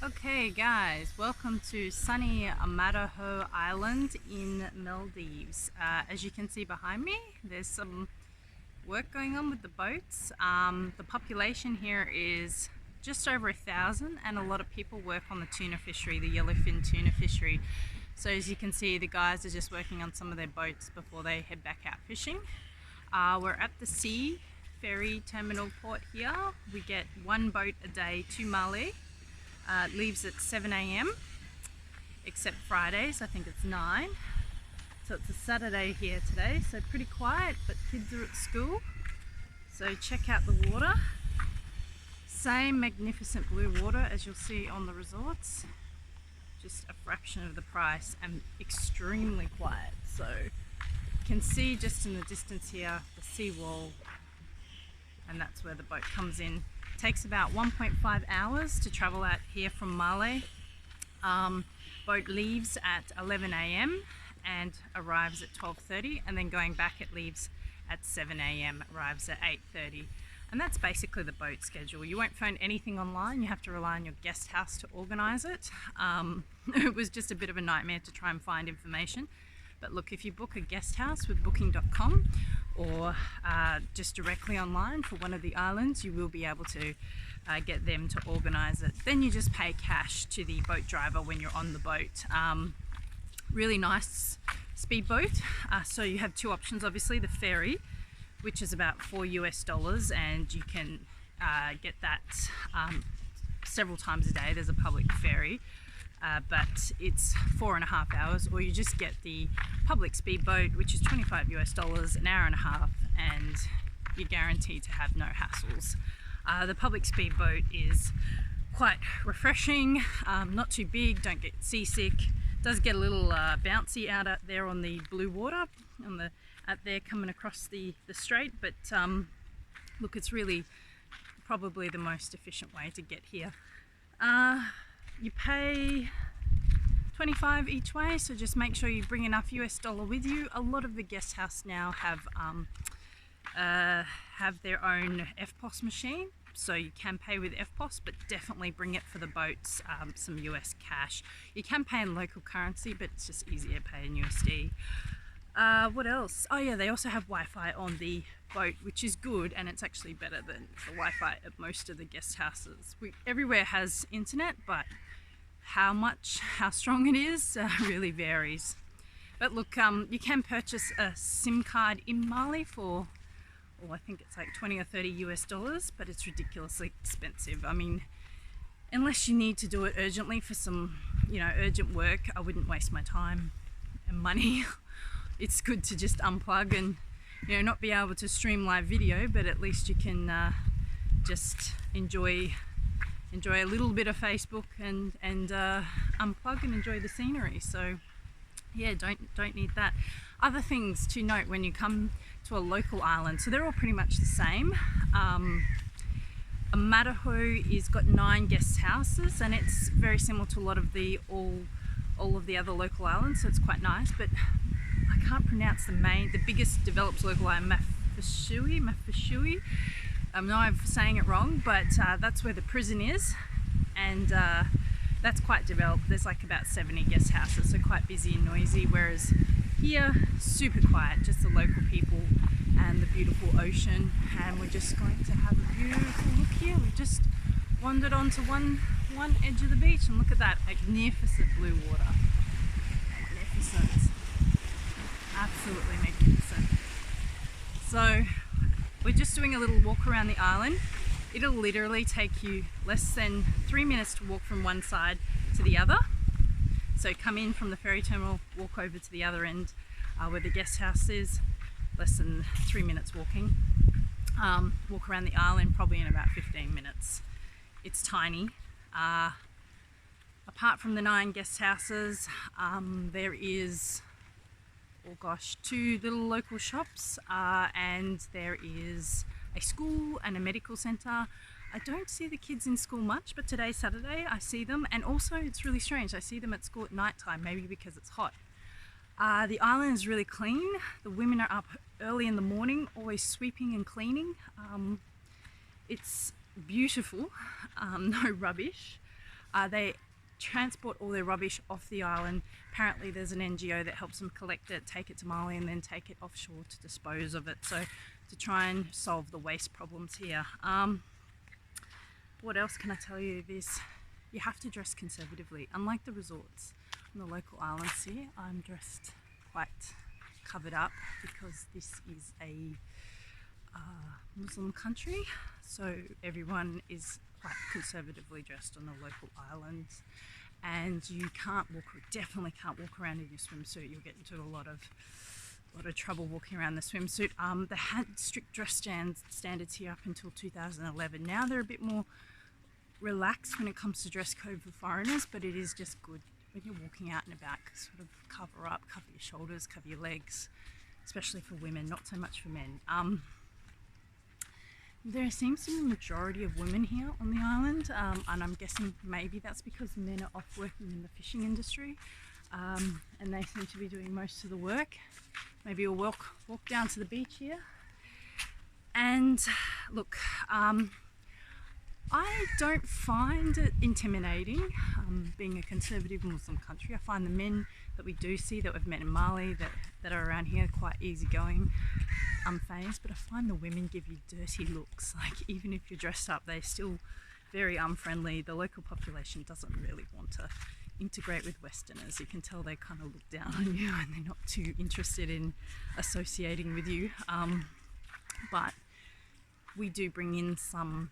Okay guys, welcome to sunny Omadhoo Island in Maldives. As you can see behind me, there's some work going on with the boats. The population here is just over 1,000 and a lot of people work on the tuna fishery, the yellowfin tuna fishery. So as you can see, the guys are just working on some of their boats before they head back out fishing. We're at the sea ferry terminal port here. We get one boat a day to Mali. It leaves at 7 a.m. except Fridays, I think it's 9. So it's a Saturday here today, so pretty quiet, but kids are at school. So check out the water. Same magnificent blue water as you'll see on the resorts. Just a fraction of the price and extremely quiet. So you can see just in the distance here the seawall, and that's where the boat comes in. It takes about 1.5 hours to travel out here from Mali. Boat leaves at 11 a.m. and arrives at 12:30, and then going back it leaves at 7 a.m. arrives at 8:30. And that's basically the boat schedule. You won't find anything online, you have to rely on your guest house to organise it. It was just a bit of a nightmare to try and find information. But look, if you book a guest house with booking.com or just directly online for one of the islands, you will be able to get them to organise it. Then you just pay cash to the boat driver when you're on the boat. Really nice speedboat. So you have two options, obviously the ferry, which is about $4 and you can get that several times a day. There's a public ferry. But it's 4.5 hours, or you just get the public speedboat, which is $25, an hour and a half, and you're guaranteed to have no hassles. The public speedboat is quite refreshing, not too big, don't get seasick. Does get a little bouncy out there on the blue water, out there coming across the strait, but look, it's really probably the most efficient way to get here. You pay $25 each way, so just make sure you bring enough US dollar with you. A lot of the guest house now have their own FPOS machine, so you can pay with FPOS, but definitely bring it for the boats, some US cash. You can pay in local currency, but it's just easier to pay in USD. What else? Oh yeah, they also have Wi-Fi on the boat, which is good, and it's actually better than the Wi-Fi at most of the guest houses. Everywhere has internet, but how strong it is really varies. But look, you can purchase a SIM card in Mali for, I think it's like 20 or 30 US dollars, but it's ridiculously expensive. I mean, unless you need to do it urgently for some, urgent work, I wouldn't waste my time and money. It's good to just unplug and not be able to stream live video, but at least you can just enjoy a little bit of Facebook and unplug and enjoy the scenery. So yeah, don't need that. Other things to note when you come to a local island, so they're all pretty much the same. Omadhoo is got 9 guest houses, and it's very similar to a lot of the all of the other local islands, so it's quite nice. But I can't pronounce the biggest developed local island, Mafushui. I know I'm saying it wrong, but that's where the prison is, and that's quite developed. There's like about 70 guest houses, so quite busy and noisy, whereas here, super quiet, just the local people and the beautiful ocean. And we're just going to have a beautiful look here. We've just wandered onto one edge of the beach, and look at that magnificent blue water. Magnificent. Absolutely magnificent. So we're just doing a little walk around the island. It'll literally take you less than 3 minutes to walk from one side to the other. So come in from the ferry terminal, walk over to the other end where the guest house is, less than 3 minutes walking. Walk around the island probably in about 15 minutes. It's tiny. Apart from the 9 guest houses, there is 2 little local shops, and there is a school and a medical centre. I don't see the kids in school much, but today's Saturday I see them, and also it's really strange, I see them at school at night time, maybe because it's hot. The island is really clean. The women are up early in the morning, always sweeping and cleaning. It's beautiful, no rubbish. They transport all their rubbish off the island. Apparently there's an NGO that helps them collect it, take it to Mali, and then take it offshore to dispose of it, so to try and solve the waste problems here. What else can I tell you? You have to dress conservatively. Unlike the resorts on the local islands here, I'm dressed quite covered up because this is a Muslim country, so everyone is quite conservatively dressed on the local islands, and you definitely can't walk around in your swimsuit. You'll get into a lot of trouble walking around the swimsuit. They had strict dress standards here up until 2011. Now they're a bit more relaxed when it comes to dress code for foreigners, but it is just good when you're walking out and about, sort of cover up, cover your shoulders, cover your legs, especially for women, not so much for men. There seems to be a majority of women here on the island, and I'm guessing maybe that's because men are off working in the fishing industry, and they seem to be doing most of the work. Maybe we'll walk down to the beach here. And look, I don't find it intimidating being a conservative Muslim country. I find the men that we do see, that we've met in Mali, that are around here, quite easygoing, unfazed, but I find the women give you dirty looks. Like, even if you're dressed up, they're still very unfriendly. The local population doesn't really want to integrate with Westerners. You can tell they kind of look down on you and they're not too interested in associating with you. But we do bring in some,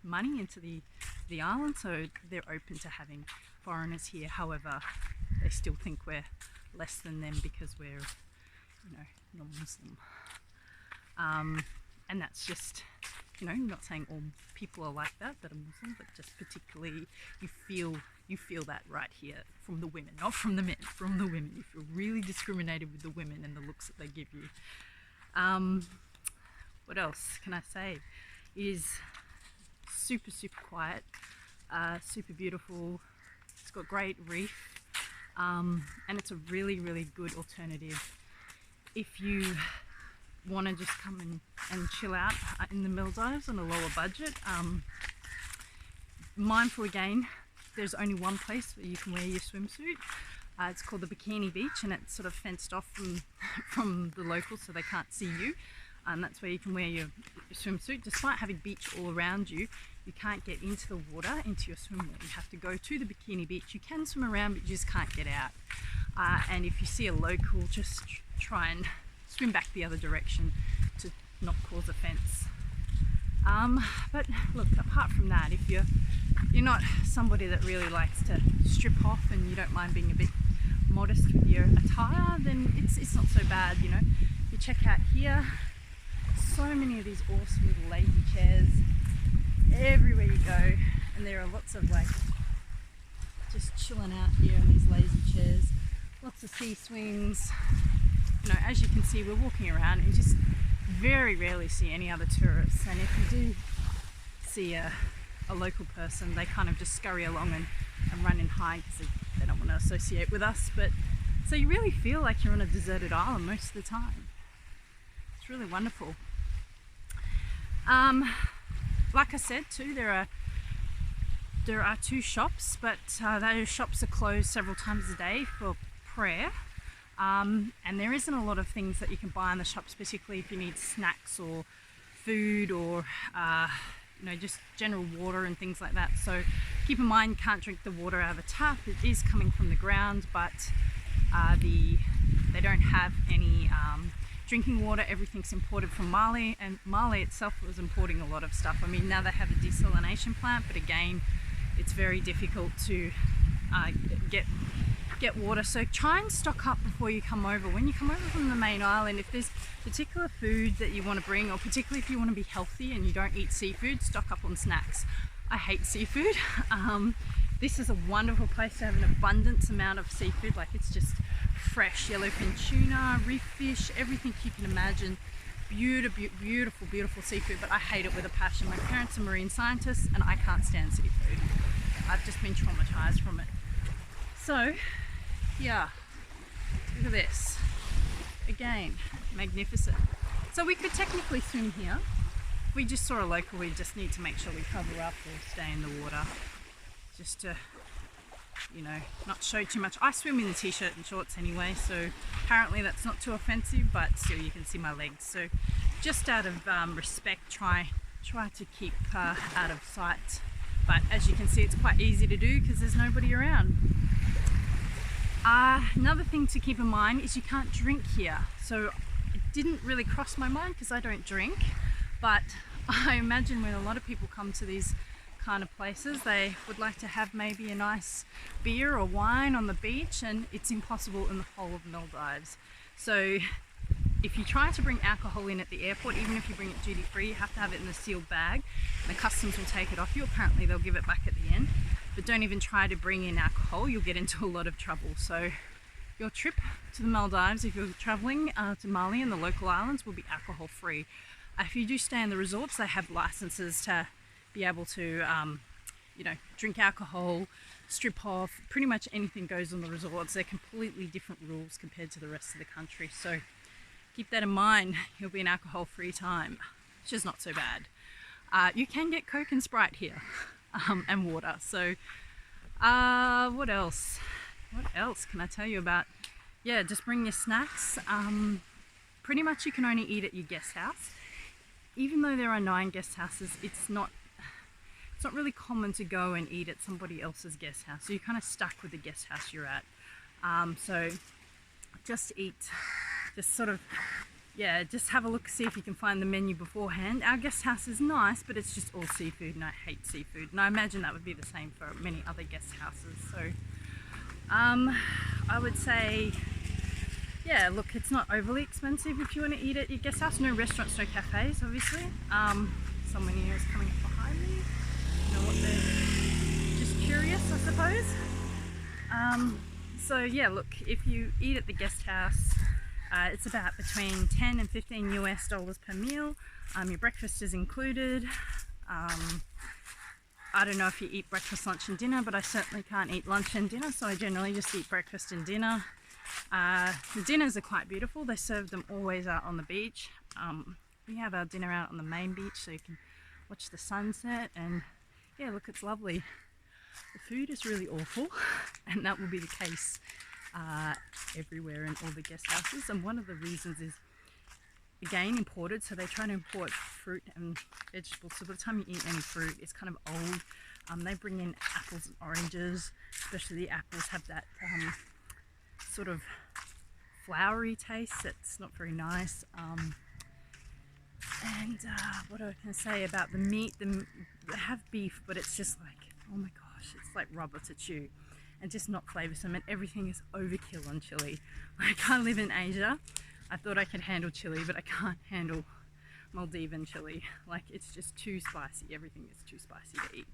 money into the island, so they're open to having foreigners here. However, they still think we're less than them because we're, non-Muslim. And that's just, not saying all people are like that are Muslim, but just particularly you feel that right here from the women, not from the men, from the women. You feel really discriminated with the women and the looks that they give you. What else can I say? It is super quiet, super beautiful. It's got great reef, and it's a really good alternative if you want to just come and chill out in the Maldives on a lower budget. Mindful again, there's only one place where you can wear your swimsuit. It's called the Bikini Beach, and it's sort of fenced off from the locals so they can't see you. And that's where you can wear your swimsuit. Despite having beach all around you, you can't get into the water, into your swimwear. You have to go to the Bikini Beach. You can swim around, but you just can't get out. And if you see a local, just try and swim back the other direction to not cause offence. But look, apart from that, if you're not somebody that really likes to strip off and you don't mind being a bit modest with your attire, then it's not so bad. You check out here, so many of these awesome little lazy chairs everywhere you go, and there are lots of just chilling out here on these lazy chairs, lots of sea swings. As you can see, we're walking around and you just very rarely see any other tourists, and if you do see a local person, they kind of just scurry along and run and hide because they don't want to associate with us. But so you really feel like you're on a deserted island most of the time. It's really wonderful. Like I said too, there are two shops, but those shops are closed several times a day for prayer. And there isn't a lot of things that you can buy in the shops, particularly if you need snacks or food or just general water and things like that. So keep in mind, you can't drink the water out of a tap. It is coming from the ground, but they don't have any drinking water. Everything's imported from Mali, and Mali itself was importing a lot of stuff. I mean, now they have a desalination plant, but again, it's very difficult to get water. So try and stock up before you come over. When you come over from the main island, if there's particular food that you want to bring, or particularly if you want to be healthy and you don't eat seafood, stock up on snacks. I hate seafood. This is a wonderful place to have an abundance amount of seafood. It's just fresh yellowfin tuna, reef fish, everything you can imagine. Beautiful seafood, but I hate it with a passion. My parents are marine scientists and I can't stand seafood. I've just been traumatized from it. So yeah, look at this. Again, magnificent. So we could technically swim here. If we just saw a local, we just need to make sure we cover up or stay in the water. just to, you know, not show too much. I swim in a t-shirt and shorts anyway, so apparently that's not too offensive, but still you can see my legs. So just out of respect, try to keep out of sight. But as you can see, it's quite easy to do because there's nobody around. Another thing to keep in mind is you can't drink here. So it didn't really cross my mind because I don't drink, but I imagine when a lot of people come to these kind of places, they would like to have maybe a nice beer or wine on the beach, and it's impossible in the whole of Maldives. So if you try to bring alcohol in at the airport, even if you bring it duty free, you have to have it in a sealed bag. The customs will take it off you. Apparently they'll give it back at the end. But don't even try to bring in alcohol, you'll get into a lot of trouble. So your trip to the Maldives, if you're traveling to Mali and the local islands, will be alcohol free. If you do stay in the resorts, they have licenses to be able to you know, drink alcohol, strip off, pretty much anything goes on the resorts. They're completely different rules compared to the rest of the country. So keep that in mind. You'll be an alcohol-free time, which is not so bad. You can get Coke and Sprite here, and water. So what else? What else can I tell you about? Yeah, just bring your snacks. Pretty much you can only eat at your guest house. Even though there are 9 guest houses, it's not really common to go and eat at somebody else's guest house. So you're kind of stuck with the guest house you're at. So just eat. Just sort of, yeah, just have a look, see if you can find the menu beforehand. Our guest house is nice, but it's just all seafood, and I hate seafood. And I imagine that would be the same for many other guest houses. So I would say, yeah, look, it's not overly expensive if you want to eat at your guest house. No restaurants, no cafes, obviously. Someone here is coming up behind me. You know what, they're just curious, I suppose. So yeah, look, if you eat at the guest house, it's about between 10 and 15 US dollars per meal. Your breakfast is included. I don't know if you eat breakfast, lunch and dinner, but I certainly can't eat lunch and dinner, so I generally just eat breakfast and dinner. The dinners are quite beautiful. They serve them always out on the beach. We have our dinner out on the main beach so you can watch the sunset, and yeah, look, it's lovely. The food is really awful, and that will be the case everywhere in all the guest houses. And one of the reasons is, again, imported. So they try to import fruit and vegetables, so by the time you eat any fruit, it's kind of old. They bring in apples and oranges, especially the apples have that sort of floury taste that's not very nice. And what I can say about the meat, they have beef, but it's just like, oh my gosh, it's like rubber to chew and just not flavoursome, and everything is overkill on chili. Like, I live in Asia, I thought I could handle chili, but I can't handle Maldivian chili. Like, it's just too spicy. Everything is too spicy to eat.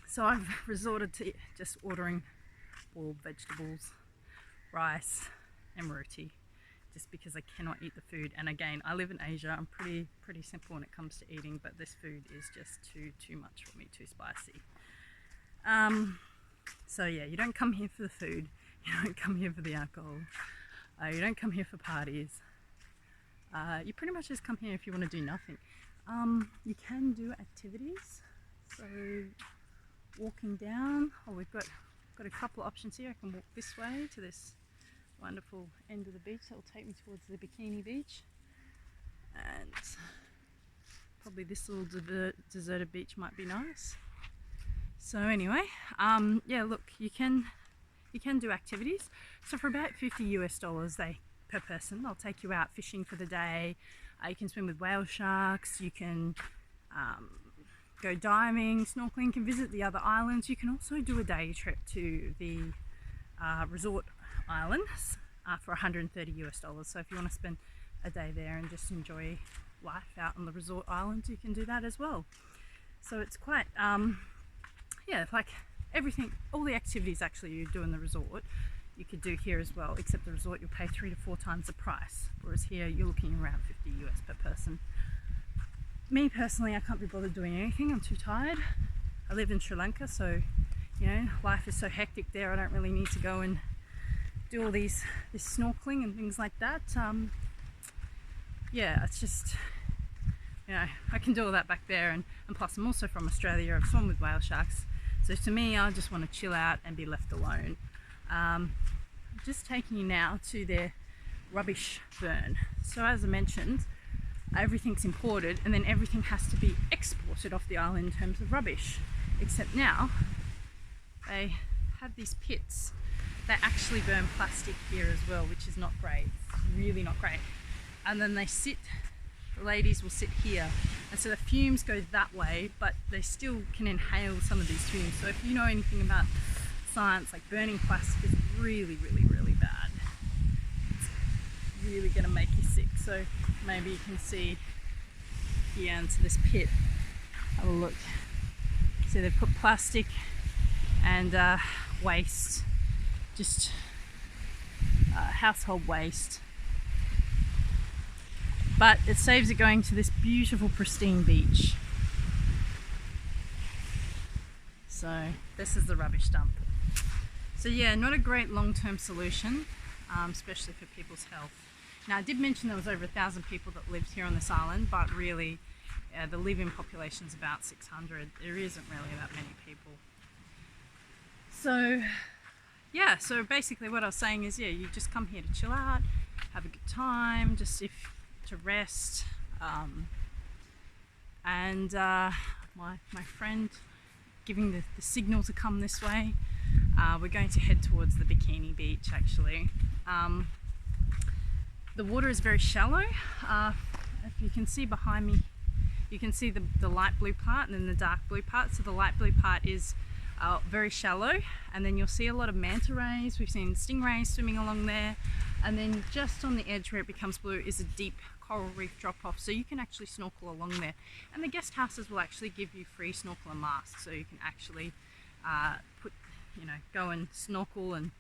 So I've resorted to just ordering boiled vegetables, rice and roti, just because I cannot eat the food. And again, I live in Asia. I'm pretty simple when it comes to eating, but this food is just too much for me, too spicy. So yeah, you don't come here for the food. You don't come here for the alcohol. You don't come here for parties. You pretty much just come here if you want to do nothing. You can do activities. So walking down, we've got a couple of options here. I can walk this way to this wonderful end of the beach that will take me towards the Bikini Beach, and probably this little deserted beach might be nice. So anyway, yeah, look, you can do activities. So for about 50 US dollars per person, they'll take you out fishing for the day. You can swim with whale sharks. You can go diving, snorkeling. You can visit the other islands. You can also do a day trip to the resort islands for 130 US dollars. So if you want to spend a day there and just enjoy life out on the resort islands, you can do that as well. So it's quite yeah, like everything, all the activities actually you do in the resort, you could do here as well, except the resort you'll pay 3 to 4 times the price, whereas here you're looking around 50 US per person. Me personally, I can't be bothered doing anything. I'm too tired. I live in Sri Lanka, so you know, life is so hectic there. I don't really need to go and do all this snorkeling and things like that. Yeah, it's just you know, I can do all that back there, and plus I'm also from Australia. I've swum with whale sharks, so to me I just want to chill out and be left alone. Just taking you now to their rubbish burn. So as I mentioned, everything's imported and then everything has to be exported off the island in terms of rubbish, except now they have these pits. They actually burn plastic here as well, which is not great. It's really not great. And then the ladies will sit here, and so the fumes go that way, but they still can inhale some of these fumes. So if you know anything about science, like burning plastic is really bad. It's really going to make you sick. So maybe you can see here into this pit. Have a look. So they've put plastic and waste, just household waste, but it saves it going to this beautiful pristine beach. So this is the rubbish dump. So yeah, not a great long-term solution, especially for people's health. Now I did mention there was over 1,000 people that lived here on this island, but really the live-in population is about 600. There isn't really that many people. So yeah, so basically what I was saying is, yeah, you just come here to chill out, have a good time, just to rest, and my friend giving the signal to come this way. We're going to head towards the Bikini Beach actually. The water is very shallow. If you can see behind me, you can see the light blue part and then the dark blue part. So the light blue part is very shallow, and then you'll see a lot of manta rays. We've seen stingrays swimming along there, and then just on the edge where it becomes blue is a deep coral reef drop off, so you can actually snorkel along there, and the guest houses will actually give you free snorkel and mask, so you can actually go and snorkel and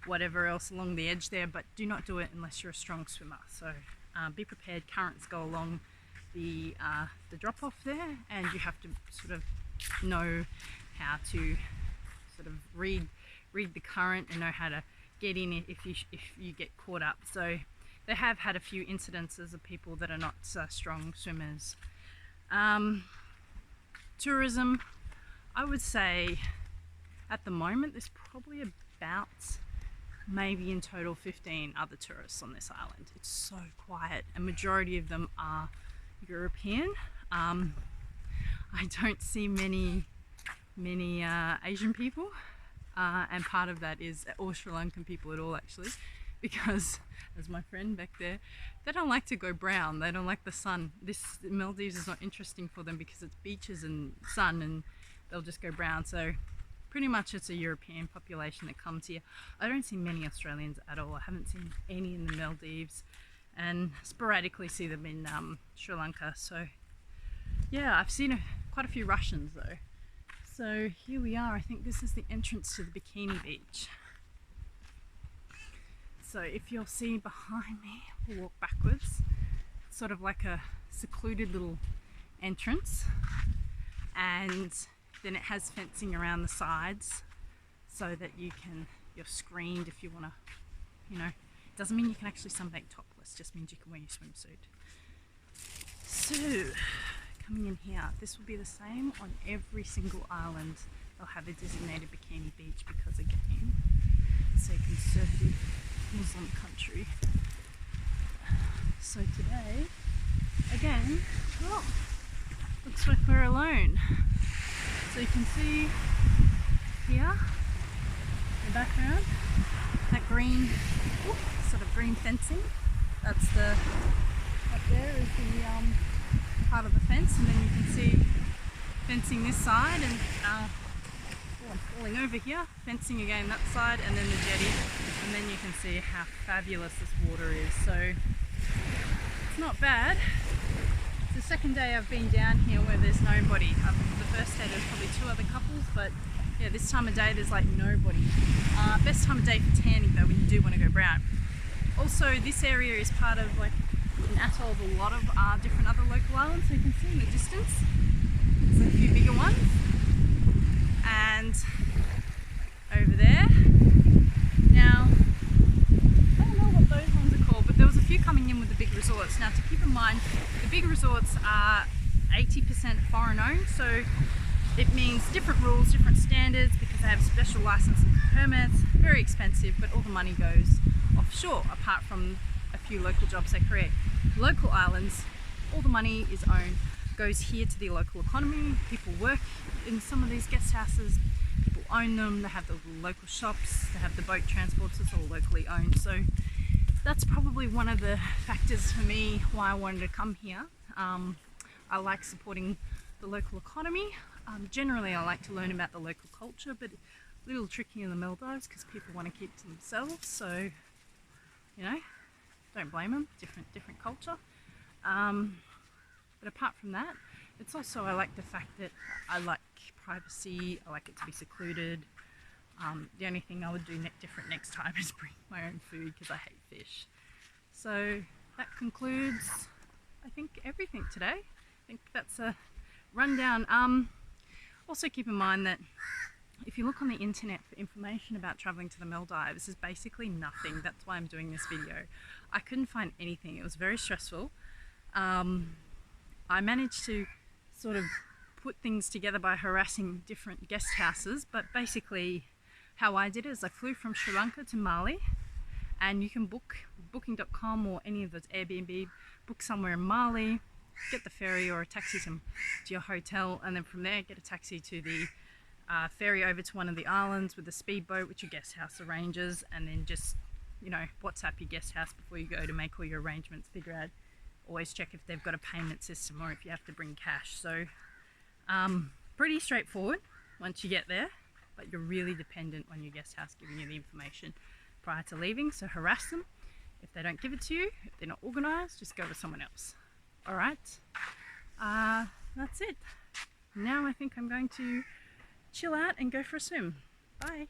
whatever else along the edge there, but do not do it unless you're a strong swimmer. So be prepared. Currents go along the drop off there, and you have to sort of know how to sort of read the current and know how to get in it if you get caught up. So they have had a few incidences of people that are not strong swimmers. Tourism, I would say at the moment there's probably about maybe in total 15 other tourists on this island. It's so quiet, and majority of them are European. I don't see many Asian people, and part of that is, or Sri Lankan people at all actually, because as my friend back there, they don't like to go brown, they don't like the sun. Maldives is not interesting for them because it's beaches and sun, and they'll just go brown. So pretty much it's a European population that comes here. I don't see many Australians at all. I haven't seen any in the Maldives, and sporadically see them in Sri Lanka. So yeah, I've seen quite a few Russians though. So here we are. I think this is the entrance to the Bikini Beach. So if you'll see behind me, we'll walk backwards. It's sort of like a secluded little entrance, and then it has fencing around the sides so that you're screened if you want to, it doesn't mean you can actually sunbathe topless, just means you can wear your swimsuit. So coming in here, this will be the same on every single island. They'll have a designated bikini beach because, again, it's a conservative Muslim country. So today, again, looks like we're alone. So you can see here in the background, that green, sort of green fencing. Up there is the part of the fence, and then you can see fencing this side, and I'm falling over here, fencing again that side, and then the jetty, and then you can see how fabulous this water is. So it's not bad. It's the second day I've been down here where there's nobody. The first day there's probably 2 other couples, but yeah, this time of day there's like nobody. Best time of day for tanning though, when you do want to go brown. Also, this area is part of like an atoll of a lot of different other local islands. So you can see in the distance there's a few bigger ones, and over there. Now, I don't know what those ones are called, but there was a few coming in with the big resorts. Now, to keep in mind, the big resorts are foreign owned, so it means different rules, different standards, because they have special licenses and permits. Very expensive, but all the money goes offshore, apart from a few local jobs they create. Local islands, all the money is owned, goes here to the local economy. People work in some of these guest houses, people own them, they have the local shops, they have the boat transports, it's all locally owned. So that's probably one of the factors for me why I wanted to come here. I like supporting the local economy. Generally I like to learn about the local culture, but a little tricky in the Maldives because people want to keep to themselves, so you know, don't blame them, different culture. But apart from that, it's also, I like the fact that I like privacy, I like it to be secluded. The only thing I would do different next time is bring my own food because I hate fish. So that concludes, I think, everything today. I think that's a rundown. Also keep in mind that if you look on the internet for information about traveling to the Maldives, there's basically nothing. That's why I'm doing this video. I couldn't find anything. It was very stressful. I managed to sort of put things together by harassing different guest houses, but basically how I did it is I flew from Sri Lanka to Mali, and you can book booking.com or any of those Airbnb, book somewhere in Mali, get the ferry or a taxi to your hotel, and then from there get a taxi to the ferry over to one of the islands with a speedboat which your guest house arranges, and then just, you know, WhatsApp your guest house before you go to make all your arrangements. Figure out, always check if they've got a payment system or if you have to bring cash. So pretty straightforward once you get there, but you're really dependent on your guest house giving you the information prior to leaving. So harass them. If they don't give it to you, if they're not organized, just go to someone else. All right, that's it. Now I think I'm going to chill out and go for a swim. Bye.